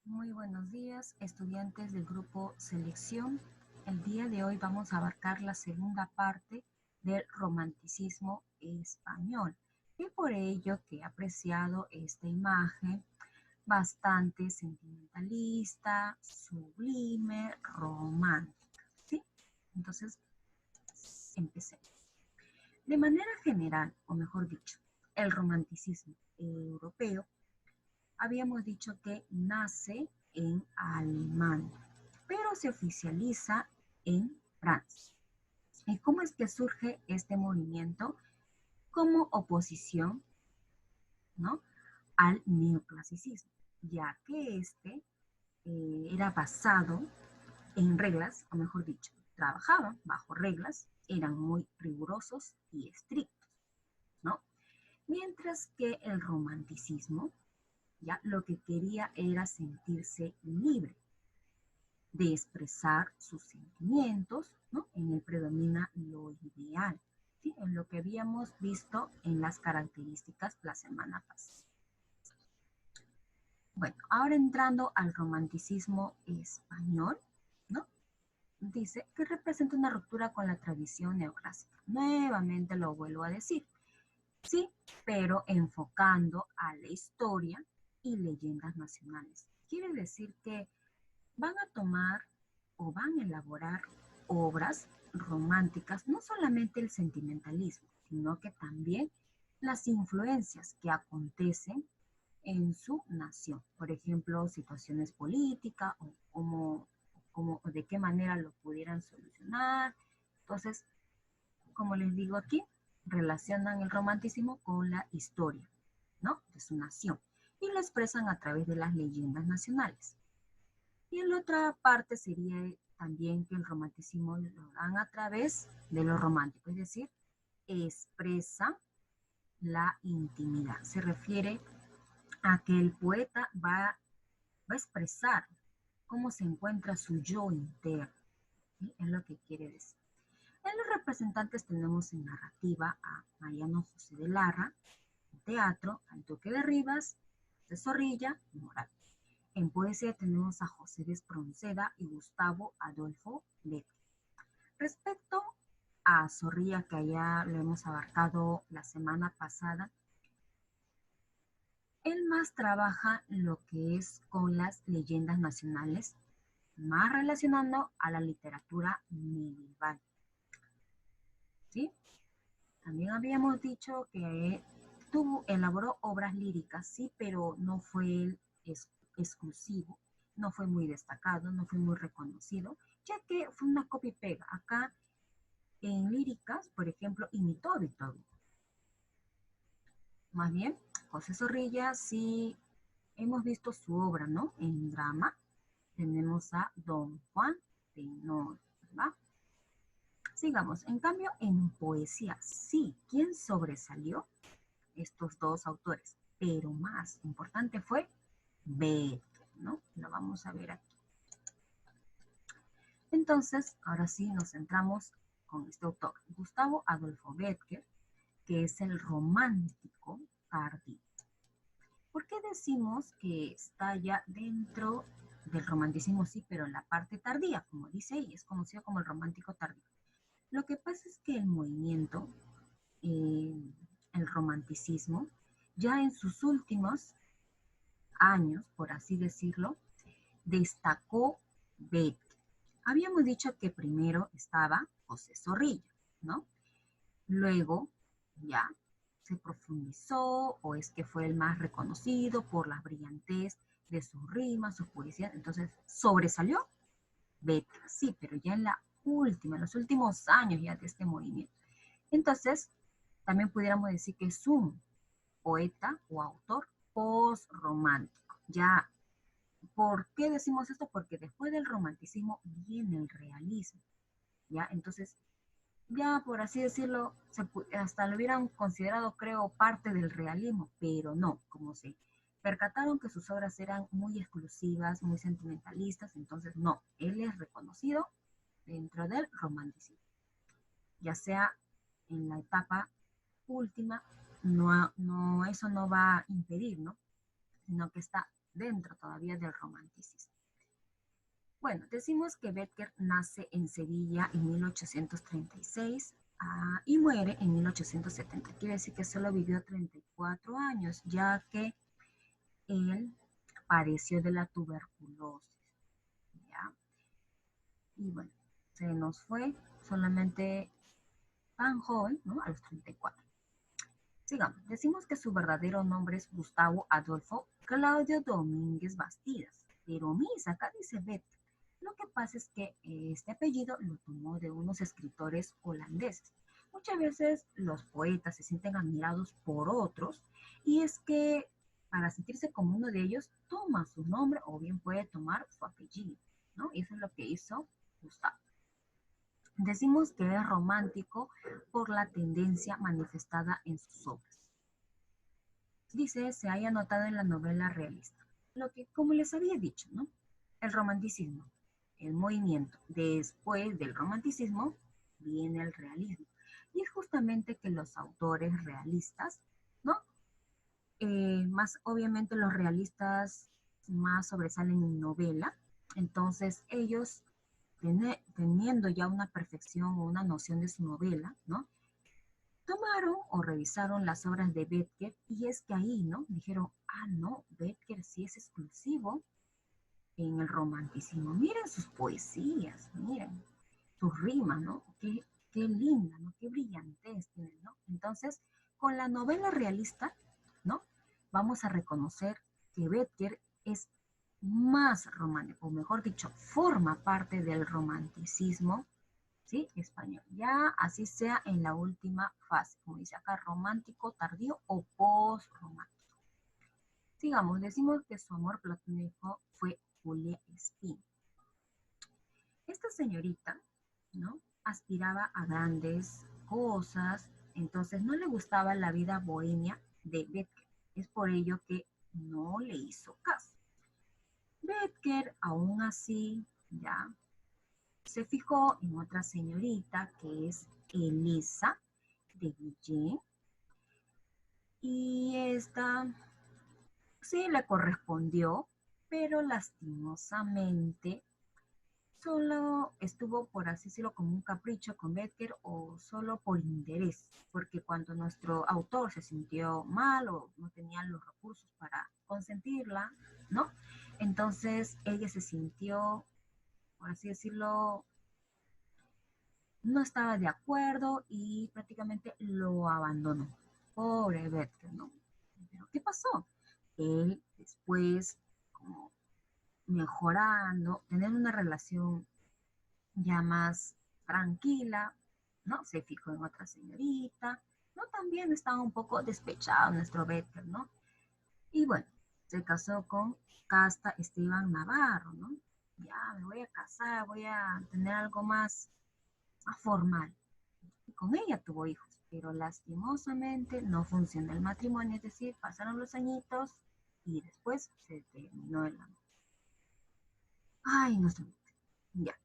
Muy buenos días, estudiantes del grupo Selección. El día de hoy vamos a abarcar la segunda parte del romanticismo español y por ello que he apreciado esta imagen bastante sentimentalista, sublime, romántica, ¿sí? Entonces, empecemos. De manera general, o mejor dicho, el romanticismo europeo habíamos dicho que nace en Alemania, pero se oficializa en Francia. ¿Y cómo es que surge este movimiento? Como oposición, ¿no?, al neoclasicismo, ya que era basado en reglas, o mejor dicho, trabajaban bajo reglas, eran muy rigurosos y estrictos, ¿no? Mientras que el romanticismo ya lo que quería era sentirse libre de expresar sus sentimientos, ¿no? En él predomina lo ideal, ¿sí? En lo que habíamos visto en las características la semana pasada. Bueno, ahora entrando al romanticismo español, ¿no? Dice que representa una ruptura con la tradición neoclásica. Nuevamente lo vuelvo a decir, sí, pero enfocando a la historia y leyendas nacionales. Quiere decir que van a tomar o van a elaborar obras románticas, no solamente el sentimentalismo, sino que también las influencias que acontecen en su nación. Por ejemplo, situaciones políticas o de qué manera lo pudieran solucionar. Entonces, como les digo aquí, relacionan el romanticismo con la historia, ¿no?, de su nación y lo expresan a través de las leyendas nacionales. Y en la otra parte sería también que el romanticismo lo dan a través de lo romántico, es decir, expresa la intimidad. Se refiere a que el poeta va a expresar cómo se encuentra su yo interno, ¿sí? Es lo que quiere decir. En los representantes tenemos en narrativa a Mariano José de Larra, en teatro, al Duque de Rivas, de Zorrilla y Moral. En poesía tenemos a José de Espronceda y Gustavo Adolfo Bécquer. Respecto a Zorrilla, que ya lo hemos abarcado la semana pasada, él más trabaja lo que es con las leyendas nacionales, más relacionando a la literatura medieval, ¿sí? También habíamos dicho que elaboró obras líricas, sí, pero no fue exclusivo, no fue muy destacado, no fue muy reconocido, ya que fue una copia y pega. Acá en líricas, por ejemplo, imitó a Víctor Hugo. Más bien, José Zorrilla sí hemos visto su obra, ¿no? En drama tenemos a Don Juan Tenorio, ¿verdad? Sigamos. En cambio, en poesía, sí, ¿quién sobresalió? Estos dos autores, pero más importante fue Bécquer, ¿no? Lo vamos a ver aquí. Entonces, ahora sí nos centramos con este autor, Gustavo Adolfo Bécquer, que es el romántico tardío. ¿Por qué decimos que está ya dentro del romanticismo? Sí, pero en la parte tardía, como dice ella, es conocido como el romántico tardío. Lo que pasa es que el movimiento, el romanticismo, ya en sus últimos años, por así decirlo, destacó Bécquer. Habíamos dicho que primero estaba José Zorrilla, ¿no? Luego ya se profundizó, o es que fue el más reconocido por la brillantez de sus rimas, sus poesías. Entonces sobresalió Bécquer, sí, pero ya en los últimos años ya de este movimiento. Entonces, también pudiéramos decir que es un poeta o autor post-romántico. Ya, ¿por qué decimos esto? Porque después del romanticismo viene el realismo, ¿ya? Entonces, ya por así decirlo, hasta lo hubieran considerado, creo, parte del realismo, pero no, como se percataron que sus obras eran muy exclusivas, muy sentimentalistas, entonces no, él es reconocido dentro del romanticismo, ya sea en la etapa última, no, eso no va a impedir, ¿no?, sino que está dentro todavía del romanticismo. Bueno, decimos que Bécquer nace en Sevilla en 1836 y muere en 1870. Quiere decir que solo vivió 34 años, ya que él padeció de la tuberculosis. ¿Ya? Y bueno, se nos fue solamente tan joven, ¿no? A los 34. Sigamos, decimos que su verdadero nombre es Gustavo Adolfo Claudio Domínguez Bastidas, pero mis, acá dice Bécquer. Lo que pasa es que este apellido lo tomó de unos escritores holandeses. Muchas veces los poetas se sienten admirados por otros y es que para sentirse como uno de ellos toma su nombre o bien puede tomar su apellido, ¿no? Y eso es lo que hizo Gustavo. Decimos que es romántico por la tendencia manifestada en sus obras. Dice, se haya notado en la novela realista. Lo que, como les había dicho, ¿no? El romanticismo, el movimiento. Después del romanticismo viene el realismo. Y es justamente que los autores realistas, ¿no? Más obviamente los realistas más sobresalen en novela. Entonces ellos, teniendo ya una perfección o una noción de su novela, ¿no? Tomaron o revisaron las obras de Bécquer y es que ahí, ¿no? Dijeron, ah, no, Bécquer sí es exclusivo en el romanticismo. Miren sus poesías, miren sus rimas, ¿no? Qué linda, ¿no? Qué brillantez tienen, ¿no? Entonces, con la novela realista, ¿no? Vamos a reconocer que Bécquer es más romántico, o mejor dicho, forma parte del romanticismo, ¿sí? Español. Ya así sea en la última fase, como dice acá, romántico tardío o post-romántico. Sigamos, decimos que su amor platónico fue Julia Espín. Esta señorita, ¿no? Aspiraba a grandes cosas, entonces no le gustaba la vida bohemia de Bécquer. Es por ello que no le hizo caso. Bécquer, aún así, ya se fijó en otra señorita que es Elisa de Guillén y esta sí le correspondió, pero lastimosamente solo estuvo, por así decirlo, como un capricho con Bécquer o solo por interés, porque cuando nuestro autor se sintió mal o no tenía los recursos para consentirla, ¿no? Entonces ella se sintió, por así decirlo, no estaba de acuerdo y prácticamente lo abandonó. Pobre Bécquer, ¿no? Pero ¿qué pasó? Él después, como mejorando, tener una relación ya más tranquila, ¿no? Se fijó en otra señorita, ¿no? También estaba un poco despechado nuestro Bécquer, ¿no? Y bueno, se casó con Casta Esteban Navarro, ¿no? Ya me voy a casar, voy a tener algo más formal. Y con ella tuvo hijos, pero lastimosamente no funcionó el matrimonio, es decir, pasaron los añitos y después se terminó el amor. Ay, no sé. Ya,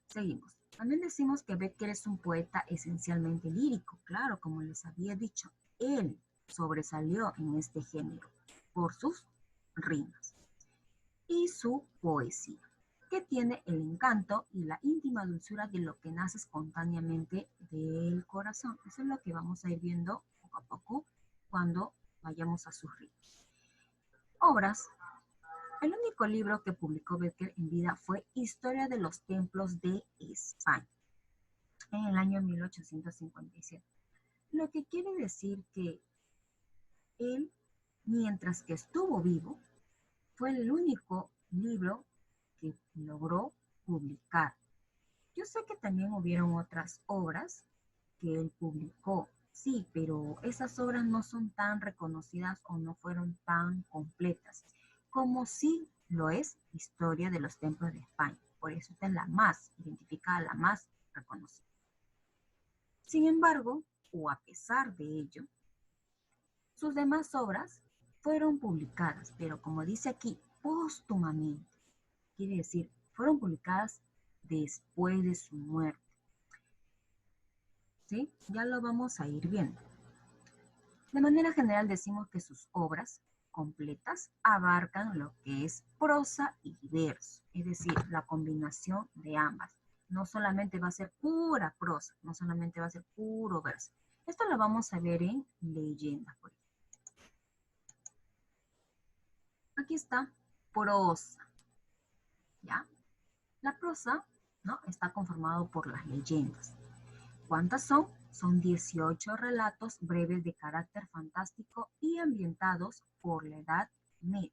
seguimos. También decimos que Bécquer es un poeta esencialmente lírico, claro, como les había dicho. Él sobresalió en este género por sus rimas y su poesía, que tiene el encanto y la íntima dulzura de lo que nace espontáneamente del corazón. Eso es lo que vamos a ir viendo poco a poco cuando vayamos a sus rimas. Obras. El único libro que publicó Bécquer en vida fue Historia de los Templos de España, en el año 1857. Lo que quiere decir que él, mientras que estuvo vivo, fue el único libro que logró publicar. Yo sé que también hubieron otras obras que él publicó, sí, pero esas obras no son tan reconocidas o no fueron tan completas, como sí lo es Historia de los Templos de España. Por eso está la más identificada, la más reconocida. Sin embargo, o a pesar de ello, sus demás obras fueron publicadas, pero como dice aquí, póstumamente. Quiere decir, fueron publicadas después de su muerte. ¿Sí? Ya lo vamos a ir viendo. De manera general decimos que sus obras completas abarcan lo que es prosa y verso, es decir, la combinación de ambas. No solamente va a ser pura prosa, no solamente va a ser puro verso. Esto lo vamos a ver en leyendas, por ejemplo. Aquí está prosa, ¿ya? La prosa, ¿no? Está conformado por las leyendas. ¿Cuántas son? Son 18 relatos breves de carácter fantástico y ambientados por la Edad Media.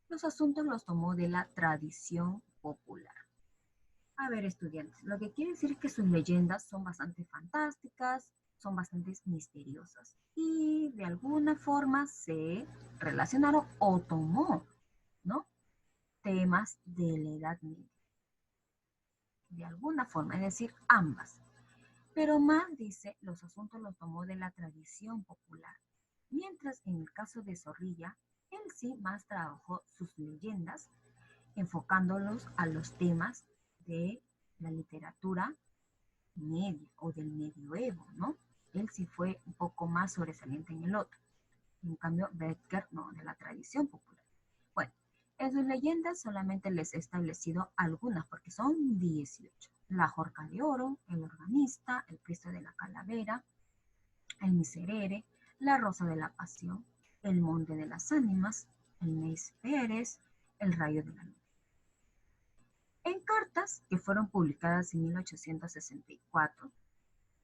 Los asuntos los tomó de la tradición popular. A ver, estudiantes, lo que quiere decir es que sus leyendas son bastante fantásticas, son bastante misteriosas y de alguna forma se relacionaron o tomó, ¿no? Temas de la Edad Media. De alguna forma, es decir, ambas. Pero más dice, los asuntos los tomó de la tradición popular. Mientras en el caso de Zorrilla, él sí más trabajó sus leyendas, enfocándolos a los temas de la literatura media o del medioevo, ¿no? Él sí fue un poco más sobresaliente en el otro. En cambio, Becker no, de la tradición popular. Bueno, en sus leyendas solamente les he establecido algunas, porque son 18. La Jorca de Oro, el organista, el Cristo de la Calavera, el Miserere, la Rosa de la Pasión, el Monte de las Ánimas, el Meis Pérez, el Rayo de la Luna. En cartas que fueron publicadas en 1864,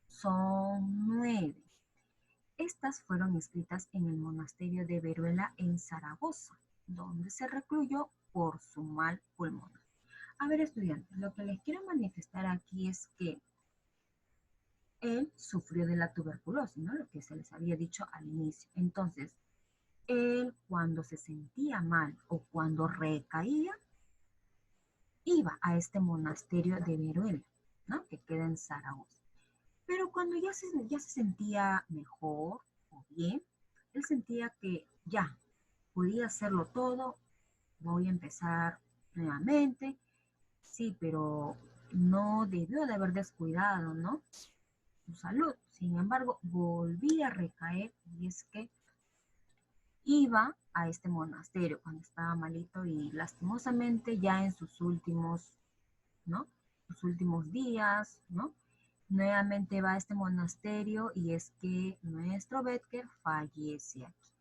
son 9. Estas fueron escritas en el monasterio de Veruela en Zaragoza, donde se recluyó por su mal pulmonar. A ver, estudiantes, lo que les quiero manifestar aquí es que él sufrió de la tuberculosis, ¿no? Lo que se les había dicho al inicio. Entonces, él cuando se sentía mal o cuando recaía, iba a este monasterio de Veruela, ¿no? Que queda en Zaragoza. Pero cuando ya se sentía mejor o bien, él sentía que ya podía hacerlo todo, voy a empezar nuevamente, sí, pero no debió de haber descuidado, ¿no? Su salud. Sin embargo, volví a recaer y es que iba a este monasterio cuando estaba malito y lastimosamente ya en sus últimos, ¿no? Sus últimos días, ¿no? Nuevamente va a este monasterio y es que nuestro Becker fallece aquí.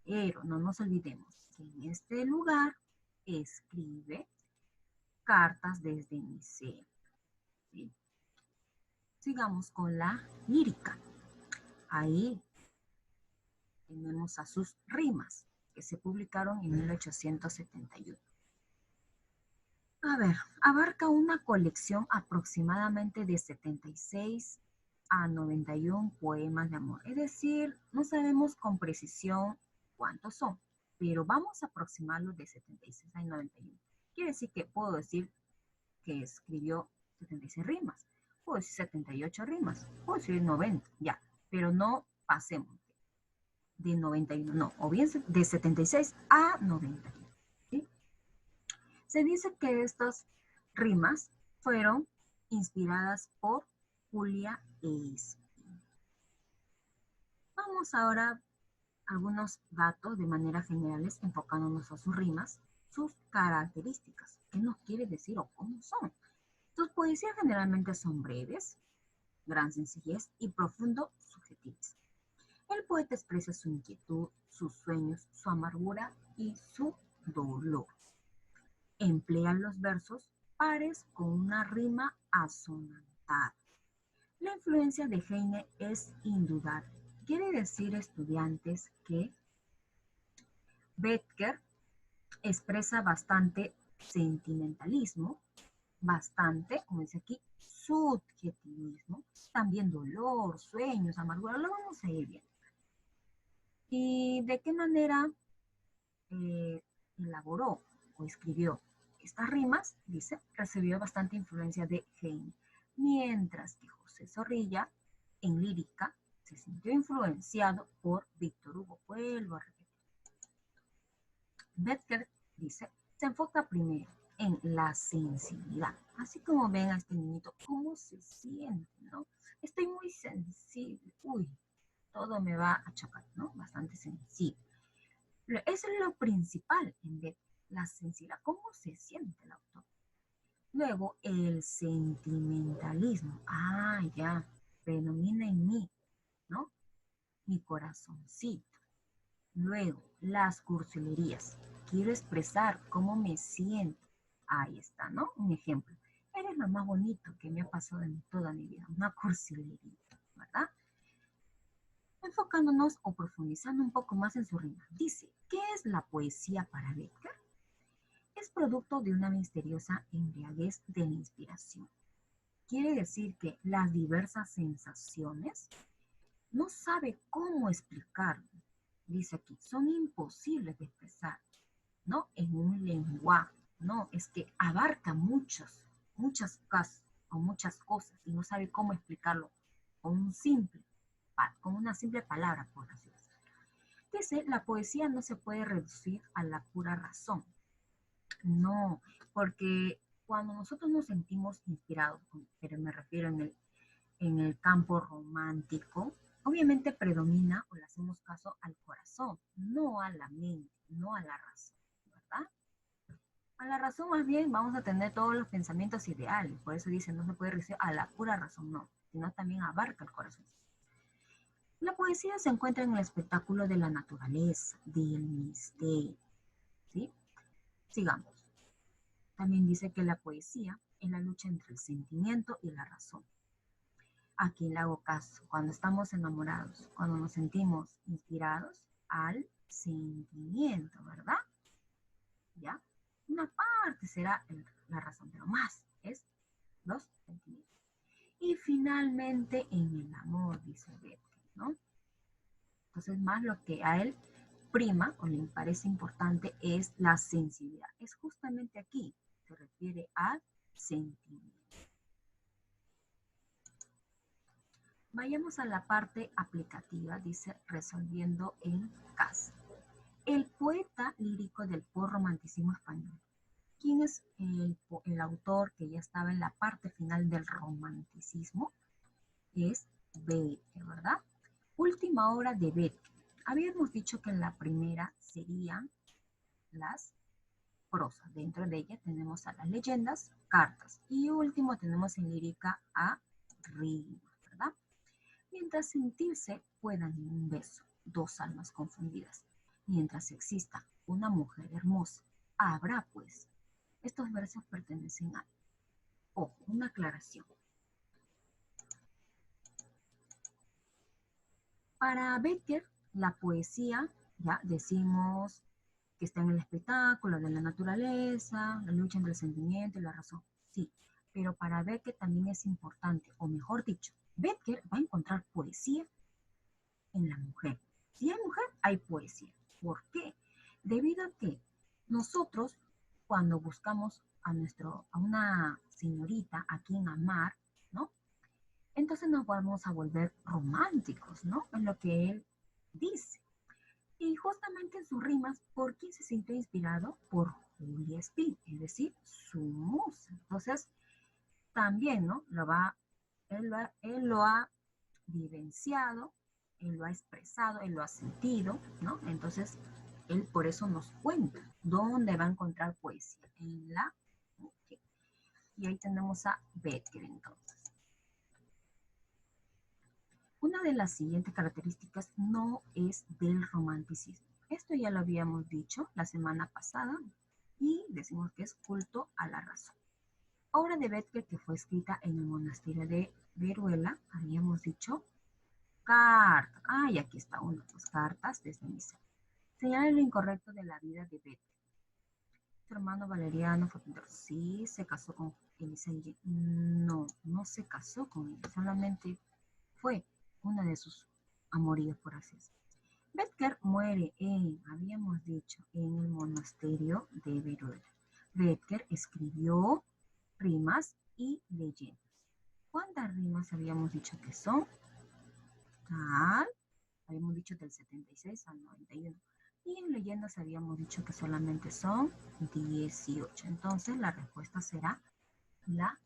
Pero no nos olvidemos que en este lugar escribe cartas desde Nicea. ¿Sí? Sigamos con la lírica. Ahí tenemos a sus rimas, que se publicaron en 1871. A ver, abarca una colección aproximadamente de 76 a 91 poemas de amor. Es decir, no sabemos con precisión cuántos son, pero vamos a aproximarlos de 76 a 91. Quiere decir que puedo decir que escribió 76 rimas, puedo decir 78 rimas, puedo decir 90, ya, pero no pasemos de 91, no, o bien de 76 a 91. ¿Sí? Se dice que estas rimas fueron inspiradas por Julia Espín. Vamos ahora a algunos datos de manera generales, enfocándonos a sus rimas, sus características, qué nos quiere decir o cómo son. Sus poesías generalmente son breves, gran sencillez y profundo subjetivismo. El poeta expresa su inquietud, sus sueños, su amargura y su dolor. Emplea los versos pares con una rima asonantada. La influencia de Heine es indudable. Quiere decir, estudiantes, que Becker expresa bastante sentimentalismo, bastante, como dice aquí, subjetivismo, también dolor, sueños, amargura, lo vamos a ir viendo. ¿Y de qué manera elaboró o escribió estas rimas? Dice, recibió bastante influencia de Heine, mientras que José Zorrilla, en lírica, se sintió influenciado por Víctor Hugo. Vuelvo a repetir. Becker, dice, se enfoca primero en la sensibilidad. Así como ven a este niñito, cómo se siente, ¿no? Estoy muy sensible, uy, todo me va a chocar, ¿no? Bastante sensible. Eso es lo principal en Becker, la sensibilidad, cómo se siente el autor. Luego, el sentimentalismo. Ah, ya, predomina en mí, ¿no? Mi corazoncito. Luego, las cursilerías. Quiero expresar cómo me siento. Ahí está, ¿no? Un ejemplo. Eres lo más bonito que me ha pasado en toda mi vida. Una cursilería, ¿verdad? Enfocándonos o profundizando un poco más en su rima. Dice, ¿qué es la poesía para Becker? Es producto de una misteriosa embriaguez de la inspiración. Quiere decir que las diversas sensaciones no sabe cómo explicarlo. Dice aquí, son imposibles de expresar, ¿no? En un lenguaje, ¿no? Es que abarca muchas cosas o muchas cosas y no sabe cómo explicarlo con una simple palabra, por así decirlo. Dice, la poesía no se puede reducir a la pura razón. No, porque cuando nosotros nos sentimos inspirados, pero me refiero en el campo romántico, obviamente predomina o le hacemos caso al corazón, no a la mente, no a la razón, ¿verdad? A la razón más bien vamos a tener todos los pensamientos ideales, por eso dicen no se puede reducir a la pura razón, no, sino también abarca el corazón. La poesía se encuentra en el espectáculo de la naturaleza, del misterio, ¿sí? Sigamos. También dice que la poesía es la lucha entre el sentimiento y la razón. Aquí le hago caso. Cuando estamos enamorados, cuando nos sentimos inspirados al sentimiento, ¿verdad? ¿Ya? Una parte será la razón, pero más es los sentimientos. Y finalmente en el amor, dice Goethe, ¿no? Entonces, más lo que a él prima o le parece importante es la sensibilidad. Es justamente aquí, se refiere al sentimiento. Vayamos a la parte aplicativa, dice resolviendo en casa. El poeta lírico del postromanticismo español. ¿Quién es el autor que ya estaba en la parte final del romanticismo? Es Becker, ¿verdad? Última obra de Becker. Habíamos dicho que en la primera serían las prosas. Dentro de ella tenemos a las leyendas, cartas. Y último tenemos en lírica a rimas, ¿verdad? Mientras sentirse puedan en un beso, dos almas confundidas. Mientras exista una mujer hermosa, habrá pues. Estos versos pertenecen a, ojo, una aclaración. Para Becker, la poesía, ya decimos que está en el espectáculo de la naturaleza, la lucha entre el sentimiento y la razón. Sí, pero para Becker también es importante, o mejor dicho, Becker va a encontrar poesía en la mujer. Si hay mujer, hay poesía. ¿Por qué? Debido a que nosotros, cuando buscamos a una señorita a quien amar, ¿no? Entonces nos vamos a volver románticos, ¿no? En lo que él dice. Y justamente en sus rimas, ¿por quién se sintió inspirado? Por Julia Speed, es decir, su musa. Entonces, también, ¿no? Él lo ha vivenciado, él lo ha expresado, él lo ha sentido, ¿no? Entonces, él por eso nos cuenta dónde va a encontrar poesía, en la mujer. Y ahí tenemos a Becker entonces. Una de las siguientes características no es del romanticismo. Esto ya lo habíamos dicho la semana pasada y decimos que es culto a la razón. Obra de Becker que fue escrita en el monasterio de Veruela, habíamos dicho, cartas. Ah, y aquí está una, pues cartas desde misa. Señala lo incorrecto de la vida de Becker. Su hermano Valeriano fue pintor. Sí, se casó con Elisa. No, no se casó con ella, solamente fue una de sus amoríos, por así decirlo. Becker muere habíamos dicho, en el monasterio de Veruela. Becker escribió rimas y leyendas. ¿Cuántas rimas habíamos dicho que son? Habíamos dicho del 76 al 91. Y en leyendas habíamos dicho que solamente son 18. Entonces la respuesta será la